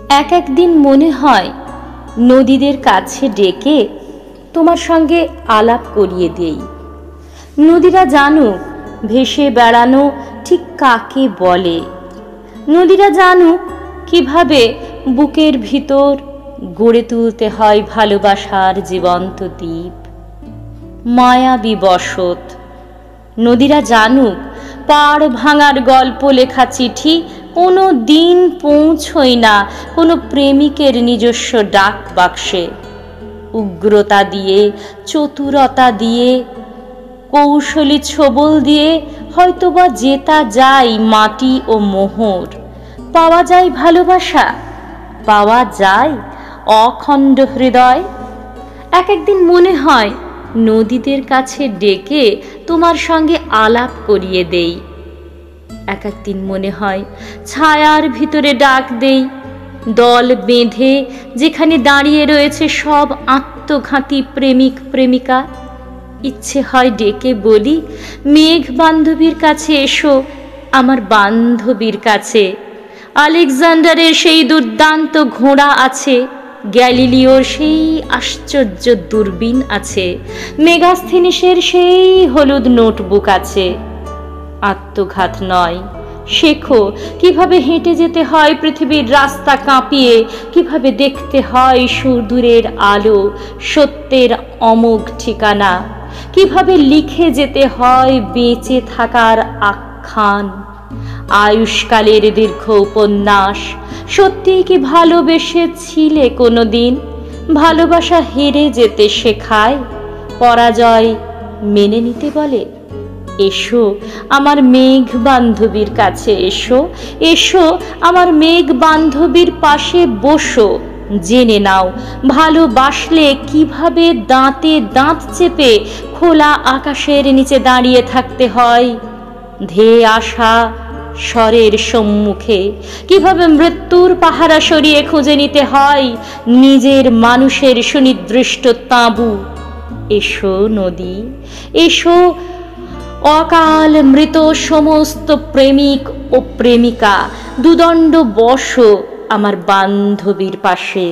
এক একদিন মনে হয় নদীদের কাছে ডেকে তোমার সঙ্গে আলাপ করিয়ে দেই। নদীরা জানুক ভেসে বেড়ানো ঠিক কাকে বলে। নদীরা জানুক কিভাবে বুকের ভিতর গড়ে তুলতে হয় ভালোবাসার জীবন্ত দ্বীপ, মায়াবী বসত। নদীরা জানুক পাড় ভাঙার গল্প লেখা চিঠি কোনো দিন পৌঁছয় না কোনো প্রেমিকের নিজস্ব ডাক বাক্সে। উগ্রতা দিয়ে, চতুরতা দিয়ে, কৌশলী ছোবল দিয়ে হয়তোবা জেতা যায় মাটি ও মোহর, পাওয়া যায় ভালোবাসা, পাওয়া যায় অখণ্ড হৃদয়। এক একদিন মনে হয় নদীদের কাছে ডেকে তোমার সঙ্গে আলাপ করিয়ে দেই। এক একদিন মনে হয় ছায়ার ভিতরে ডাক দেই, দল বেঁধে যেখানে দাঁড়িয়ে রয়েছে সব আত্মঘাতী প্রেমিক প্রেমিকা। ইচ্ছে হয় ডেকে বলি, মেঘ বান্ধবীর কাছে এসো, আমার বান্ধবীর কাছে। আলেকজান্ডারের সেই দুর্দান্ত ঘোড়া আছে, গ্যালিলিওর সেই আশ্চর্য দূরবীন আছে, মেগাস্থিনিসের সেই হলুদ নোটবুক আছে। আত্মঘাত নয়, শেখো কিভাবে হেঁটে যেতে হয় পৃথিবীর রাস্তা কাঁপিয়ে, কিভাবে দেখতে হয় সুদূরের আলো, সত্যের অমোঘ ঠিকানা, কিভাবে লিখে যেতে হয় বেঁচে থাকার আখ্যান, আয়ুষ্কালের দীর্ঘ উপন্যাস। সত্যিই কি ভালোবেসেছিলে কোনোদিন? ভালোবাসা হেরে যেতে শেখায়, পরাজয় মেনে নিতে বলে। এসো আমার মেঘ বান্ধবীর কাছে এসো, এসো আমার মেঘ বান্ধবীর পাশে বসো। জেনে নাও ভালোবাসলে কিভাবে দাঁতে দাঁত চেপে খোলা আকাশের নিচে দাঁড়িয়ে থাকতে হয় ধেয়ে আসা স্বরের সম্মুখে, কিভাবে মৃত্যুর পাহারা সরিয়ে খুঁজে নিতে হয় নিজের মানুষের সুনির্দিষ্ট তাঁবু। এসো নদী, এসো অকাল মৃত সমস্ত প্রেমিক ও প্রেমিকা, দুদণ্ড বসো আমার বান্ধবীর পাশে।